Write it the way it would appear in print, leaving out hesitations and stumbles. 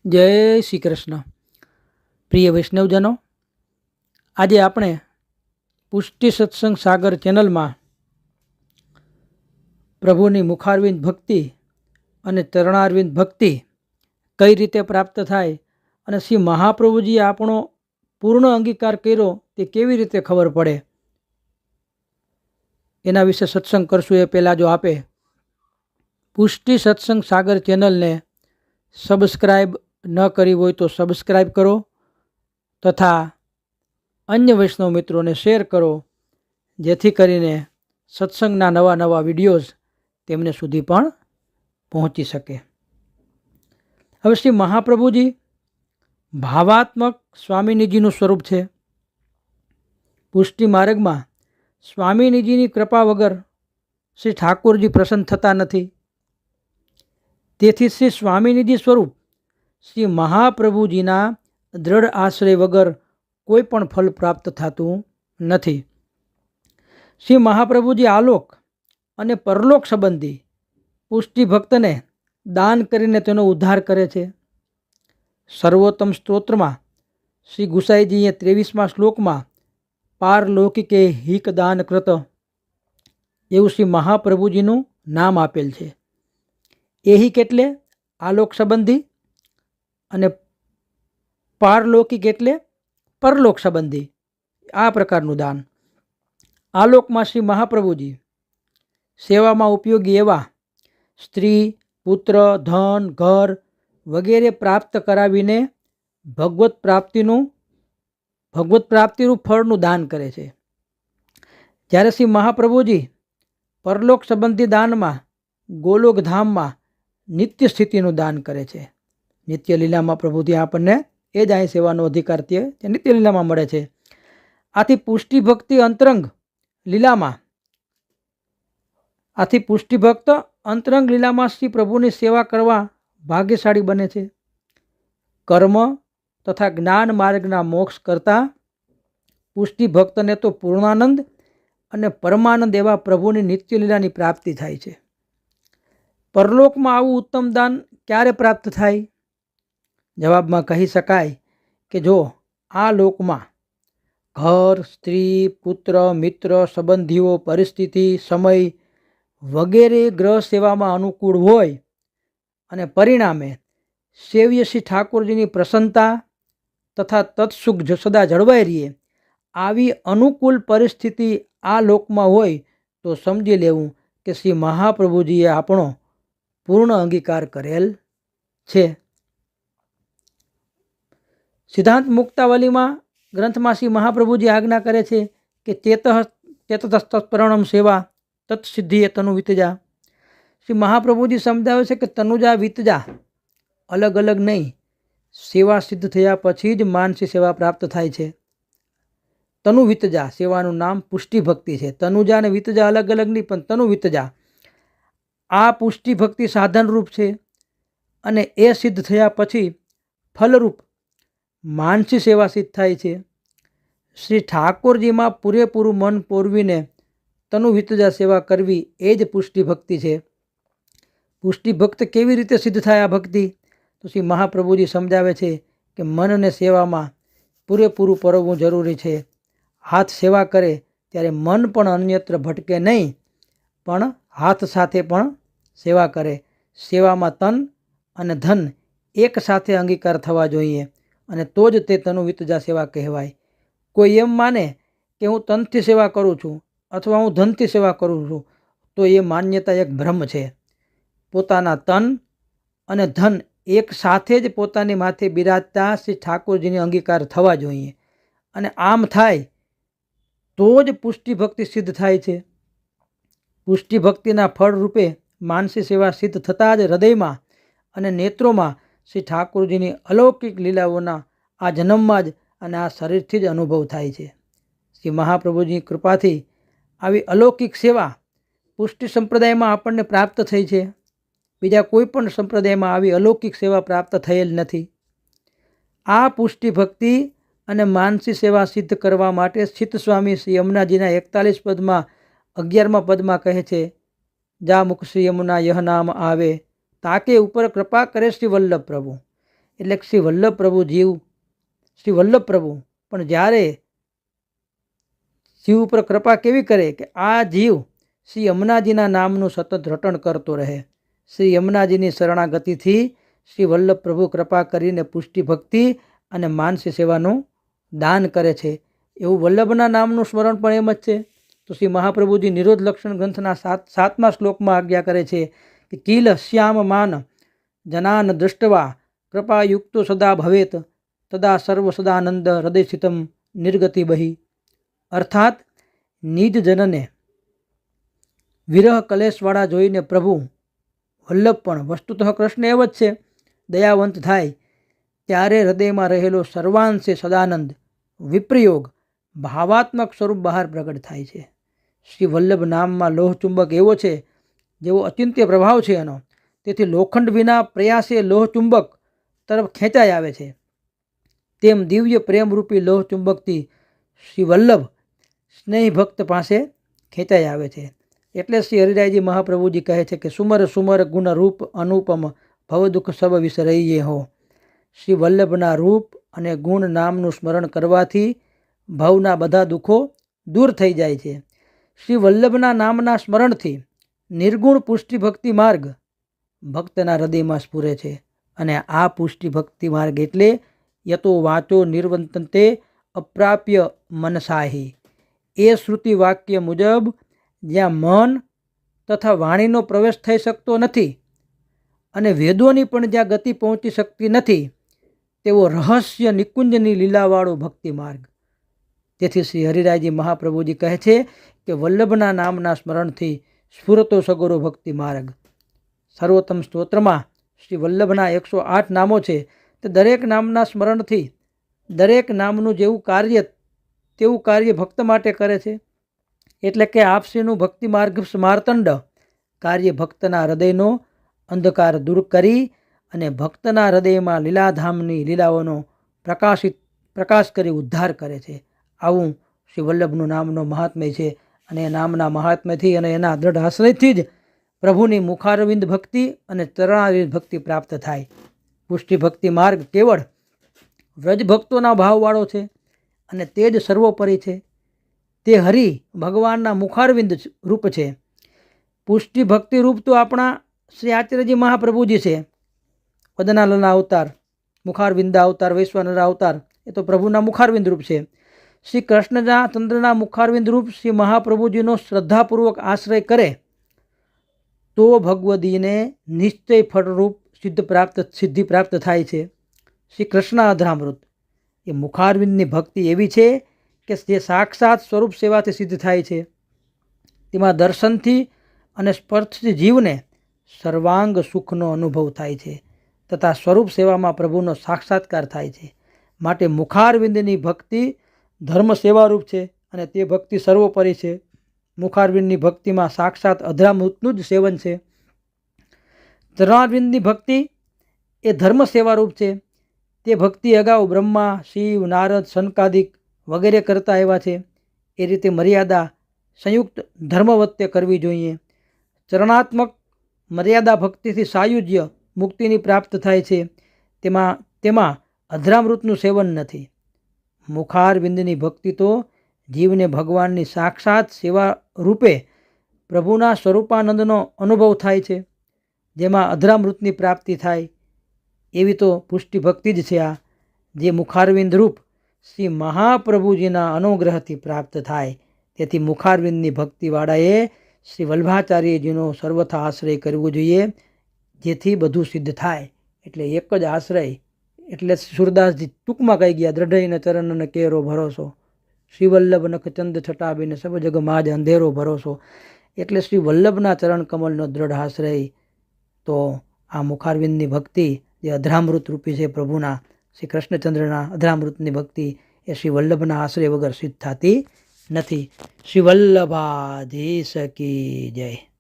જય શ્રી કૃષ્ણ. પ્રિય વૈષ્ણવજનો, આજે આપણે પુષ્ટિ સત્સંગ સાગર ચેનલમાં પ્રભુની મુખારવિંદ ભક્તિ અને ચરણારવિંદ ભક્તિ કઈ રીતે પ્રાપ્ત થાય અને શ્રી મહાપ્રભુજીએ આપણો પૂર્ણ અંગીકાર કર્યો તે કેવી રીતે ખબર પડે એના વિશે સત્સંગ કરશું. એ પહેલાં જો આપે પુષ્ટિ સત્સંગ સાગર ચેનલને સબસ્ક્રાઈબ ન કરી હોય તો સબસ્ક્રાઈબ કરો તથા અન્ય વૈષ્ણવ મિત્રોને શેર કરો, જેથી કરીને સત્સંગના નવા નવા વિડીયોઝ તેમને સુધી પણ પહોંચી શકે. હવે શ્રી મહાપ્રભુજી ભાવાત્મક સ્વામીજીનું સ્વરૂપ છે. પુષ્ટિ માર્ગમાં સ્વામીજીની કૃપા વગર શ્રી ઠાકોરજી પ્રસન્ન થતા નથી. તેથી શ્રી સ્વામીજી સ્વરૂપ શ્રી મહાપ્રભુજીના દ્રઢ આશ્રય વગર કોઈ પણ ફલ પ્રાપ્ત થતું નથી. શ્રી મહાપ્રભુજી આલોક અને પરલોક સંબંધી પુષ્ટિ ભક્તને દાન કરીને તેનો ઉદ્ધાર કરે છે. સર્વોત્તમ સ્તોત્રમાં શ્રી ગુસાઈજીએ 23મા શ્લોકમાં પારલૌકિકે હિક દાન કૃત એવું શ્રી મહાપ્રભુજીનું નામ આપેલ છે. એહિક એટલે આલોક સંબંધી અને પારલૌકિક એટલે પરલોક સંબંધી. આ પ્રકારનું દાન. આલોકમાં શ્રી મહાપ્રભુજી સેવામાં ઉપયોગી એવા સ્ત્રી, પુત્ર, ધન, ઘર વગેરે પ્રાપ્ત કરાવીને ભગવત પ્રાપ્તિરૂપ ફળનું દાન કરે છે. જ્યારે શ્રી મહાપ્રભુજી પરલોક સંબંધી દાનમાં ગોલોક ધામમાં નિત્ય સ્થિતિનું દાન કરે છે. નિત્ય લીલામાં પ્રભુજી આપણને એ જ અહીં સેવાનો અધિકાર તે નિત્ય લીલામાં મળે છે. આથી પુષ્ટિ ભક્તિ અંતરંગ લીલામાં શ્રી પ્રભુની સેવા કરવા ભાગ્યશાળી બને છે. કર્મ તથા જ્ઞાન માર્ગના મોક્ષ કરતા પુષ્ટિ ભક્તને તો પૂર્ણાનંદ અને પરમાનંદ એવા પ્રભુની નિત્ય લીલાની પ્રાપ્તિ થાય છે. પરલોકમાં આવું ઉત્તમ દાન ક્યારે પ્રાપ્ત થાય? જવાબમાં કહી શકાય કે જો આ લોકમાં ઘર, સ્ત્રી, પુત્ર, મિત્ર, સંબંધીઓ, પરિસ્થિતિ, સમય વગેરે ગ્રહ સેવામાં અનુકૂળ હોય અને પરિણામે સેવ્ય શ્રી ઠાકોરજીની પ્રસન્નતા તથા તત્સુખ સદા જળવાઈ રહીએ આવી અનુકૂળ પરિસ્થિતિ આ લોકમાં હોય તો સમજી લેવું કે શ્રી મહાપ્રભુજીએ આપણો પૂર્ણ અંગીકાર કરેલ છે. સિદ્ધાંત મુક્તાવલીમાં ગ્રંથમાં શ્રી મહાપ્રભુજી આજ્ઞા કરે છે કે ચેતતસ્તત્પરણમ સેવા તત્સિદ્ધિએ તનુ વિતજા. શ્રી મહાપ્રભુજી સમજાવે છે કે તનુજા વિતજા અલગ અલગ નહીં, સેવા સિદ્ધ થયા પછી જ માનસી સેવા પ્રાપ્ત થાય છે. તનુ વિતજા સેવાનું નામ પુષ્ટિ ભક્તિ છે. તનુજા અને વિતજા અલગ અલગ નહીં, પણ તનુ વિતજા આ પુષ્ટિ ભક્તિ સાધનરૂપ છે અને એ સિદ્ધ થયા પછી ફલરૂપ માનસી સેવા સિદ્ધ થાય છે. શ્રી ઠાકોરજીમાં પૂરેપૂરું મન પોરવીને તનુ વિતજા સેવા કરવી એ જ પુષ્ટિ ભક્તિ છે. પુષ્ટિ ભક્ત કેવી રીતે સિદ્ધ થાય આ ભક્તિ? તો શ્રી મહાપ્રભુજી સમજાવે છે કે મનને સેવામાં પૂરેપૂરું પરવવું જરૂરી છે. હાથ સેવા કરે ત્યારે મન પણ અન્યત્ર ભટકે નહીં, પણ હાથ સાથે પણ સેવા કરે. સેવામાં તન અને ધન એક સાથે અંગીકાર થવા જોઈએ અને તો જ તે તનુ વિતજા સેવા કહેવાય. કોઈ એમ માને કે હું તનથી સેવા કરું છું અથવા હું ધનથી સેવા કરું છું તો એ માન્યતા એક ભ્રમ છે. પોતાના તન અને ધન એક સાથે જ પોતાની માથે બિરાજતા શ્રી ઠાકોરજીને અંગીકાર થવા જોઈએ અને આમ થાય તો જ પુષ્ટિ ભક્તિ સિદ્ધ થાય છે. પુષ્ટિ ભક્તિના ફળ રૂપે માનસી સેવા સિદ્ધ થતાં જ હૃદયમાં અને નેત્રોમાં શ્રી ઠાકોરજીની અલૌકિક લીલાઓના આ જન્મમાં જ અને આ શરીરથી જ અનુભવ થાય છે. શ્રી મહાપ્રભુજીની કૃપાથી આવી અલૌકિક સેવા પુષ્ટિ સંપ્રદાયમાં આપણને પ્રાપ્ત થઈ છે. બીજા કોઈ પણ સંપ્રદાયમાં આવી અલૌકિક સેવા પ્રાપ્ત થયેલ નથી. આ પુષ્ટિ ભક્તિ અને માનસી સેવા સિદ્ધ કરવા માટે સ્થિત સ્વામી શ્રી યમુનાજીના 41 પદમાં 11મા પદમાં કહે છે, જા મુખ શ્રી યમુના યહ નામ આવે તાકે ઉપર કૃપા કરે શ્રી વલ્લભ પ્રભુ. એટલે કે શ્રી વલ્લભ પ્રભુ જીવ, શ્રી વલ્લભ પ્રભુ પણ જ્યારે જીવ ઉપર કૃપા કેવી કરે કે આ જીવ શ્રી યમુનાજીના નામનું સતત રટણ કરતો રહે. શ્રી યમુનાજીની શરણાગતિથી શ્રી વલ્લભ પ્રભુ કૃપા કરીને પુષ્ટિ ભક્તિ અને માનસી સેવાનું દાન કરે છે. એવું વલ્લભના નામનું સ્મરણ પણ એમ જ છે. તો શ્રી મહાપ્રભુજી નિરોધ લક્ષણ ગ્રંથના 7મા શ્લોકમાં આજ્ઞા કરે છે કે કિલ શ્યામ માન જનાન દૃષ્ટવા કૃપાયુક્તો સદા ભવેત તદા સર્વ સદાનંદ હૃદય સ્થિતમ નિર્ગતિ બહી. અર્થાત નિજ જનને વિરહ કલેશવાળા જોઈને પ્રભુ વલ્લભ પણ વસ્તુતઃ કૃષ્ણ એવ જ છે, દયાવંત થાય ત્યારે હૃદયમાં રહેલો સર્વાંશે સદાનંદ વિપ્રયોગ ભાવાત્મક સ્વરૂપ બહાર પ્રગટ થાય છે. શ્રી વલ્લભ નામમાં લોહ ચુંબક એવો છે જેવો અચિંત્ય પ્રભાવ છે એનો, તેથી લોખંડ વિના પ્રયાસે લોહ ચુંબક તરફ ખેંચાઈ આવે છે. તેમ દિવ્ય પ્રેમરૂપી લોહ ચુંબકથી શ્રી વલ્લભ સ્નેહી ભક્ત પાસે ખેંચાઈ આવે છે. એટલે શ્રી હરિરાયજી મહાપ્રભુજી કહે છે કે સુમર સુમર ગુણ રૂપ અનુપમ ભવ દુઃખ સબ વિસરઈએ હો. શ્રી વલ્લભના રૂપ અને ગુણ નામનું સ્મરણ કરવાથી ભવના બધા દુઃખો દૂર થઈ જાય છે. શ્રી વલ્લભના નામના સ્મરણથી નિર્ગુણ પુષ્ટિ ભક્તિ માર્ગ ભક્તના હૃદયમાં સ્ફુરે છે. અને આ પુષ્ટિ ભક્તિ માર્ગ એટલે યતો વાચો નિર્વંતંતે અપ્રાપ્ય મનસાહી. એ શ્રુતિ વાક્ય મુજબ જ્યાં મન તથા વાણીનો પ્રવેશ થઈ શકતો નથી અને વેદોની પણ જ્યાં ગતિ પહોંચી શકતી નથી તેવો રહસ્ય નિકુંજની લીલાવાળો ભક્તિ માર્ગ. તેથી શ્રી હરિરાયજી મહાપ્રભુજી કહે છે કે વલ્લભના નામના સ્મરણથી સ્ફુરતો સગોરો ભક્તિ માર્ગ. સર્વોત્તમ સ્તોત્રમાં શ્રી વલ્લભના 108 નામો છે. તે દરેક નામના સ્મરણથી દરેક નામનું જેવું કાર્ય તેવું કાર્ય ભક્ત માટે કરે છે. એટલે કે આપશ્રીનું ભક્તિ માર્ગ સ્માર્તંડ કાર્ય ભક્તના હૃદયનો અંધકાર દૂર કરી અને ભક્તના હૃદયમાં લીલાધામની લીલાઓનો પ્રકાશ કરી ઉદ્ધાર કરે છે. આવું શ્રી વલ્લભનું નામનો મહાત્મ્ય છે. અને એ નામના મહાત્મ્યથી અને એના દ્રઢ આશ્રયથી જ પ્રભુની મુખારવિંદ ભક્તિ અને ચરણારવિંદ ભક્તિ પ્રાપ્ત થાય. પુષ્ટિ ભક્તિ માર્ગ કેવળ વ્રજ ભક્તોના ભાવવાળો છે અને તે જ સર્વોપરી છે. તે હરિ ભગવાનના મુખારવિંદ રૂપ છે. પુષ્ટિ ભક્તિ રૂપ તો આપણા શ્રી આચાર્યજી મહાપ્રભુજી છે. વદનાલના અવતાર, મુખારવિંદા અવતાર, વૈશ્વાનર અવતાર એ તો પ્રભુના મુખારવિંદ રૂપ છે. શ્રી કૃષ્ણના ચંદ્રના મુખારવિંદ રૂપ શ્રી મહાપ્રભુજીનો શ્રદ્ધાપૂર્વક આશ્રય કરે તો ભગવદીને નિશ્ચય ફળરૂપ સિદ્ધિ પ્રાપ્ત થાય છે. શ્રી કૃષ્ણ અધરામૃત એ મુખારવિંદની ભક્તિ એવી છે કે જે સાક્ષાત સ્વરૂપ સેવાથી સિદ્ધ થાય છે. તેમાં દર્શનથી અને સ્પર્શથી જીવને સર્વાંગ સુખનો અનુભવ થાય છે તથા સ્વરૂપ સેવામાં પ્રભુનો સાક્ષાત્કાર થાય છે. માટે મુખારવિંદની ભક્તિ ધર્મ સેવારૂપ છે અને તે ભક્તિ સર્વોપરી છે. મુખારવિંદની ભક્તિમાં સાક્ષાત અધરામૃતનું જ સેવન છે. ચરણારવિંદની ભક્તિ એ ધર્મ સેવારૂપ છે. તે ભક્તિ અગાઉ બ્રહ્મા, શિવ, નારદ, સનકાદિક વગેરે કરતા આવ્યા છે. એ રીતે મર્યાદા સંયુક્ત ધર્મવત્ય કરવી જોઈએ. ચરણાત્મક મર્યાદા ભક્તિથી સાયુજ્ય મુક્તિની પ્રાપ્ત થાય છે. તેમાં અધરામૃતનું સેવન નથી. મુખારવિંદની ભક્તિ તો જીવને ભગવાનની સાક્ષાત સેવા રૂપે પ્રભુના સ્વરૂપાનંદનો અનુભવ થાય છે, જેમાં અધરામૃતની પ્રાપ્તિ થાય. એવી તો પુષ્ટિ ભક્તિ જ છે આ, જે મુખારવિંદ રૂપ શ્રી મહાપ્રભુજીના અનુગ્રહથી પ્રાપ્ત થાય. તેથી મુખારવિંદની ભક્તિવાળાએ શ્રી વલ્લભાચાર્યજીનો સર્વથા આશ્રય કરવો જોઈએ, જેથી બધું સિદ્ધ થાય. એટલે એક જ આશ્રય એટલે સુરદાસજી ટૂંકમાં કહી ગયા, દ્રઢઈને ચરણને કેરો ભરોસો, શ્રી વલ્લભ નખ ચંદ છટાબીને સબ જગ માજ અંધેરો ભરોસો. એટલે શ્રી વલ્લભના ચરણ કમલનો દ્રઢ આશ્રય તો આ મુખારવિંદની ભક્તિ જે અધરામૃત રૂપી છે પ્રભુના શ્રી કૃષ્ણચંદ્રના અધરામૃતની ભક્તિ એ શ્રી વલ્લભના આશ્રય વગર સિદ્ધ થતી નથી. શ્રી વલ્લભાધીશ કી જય.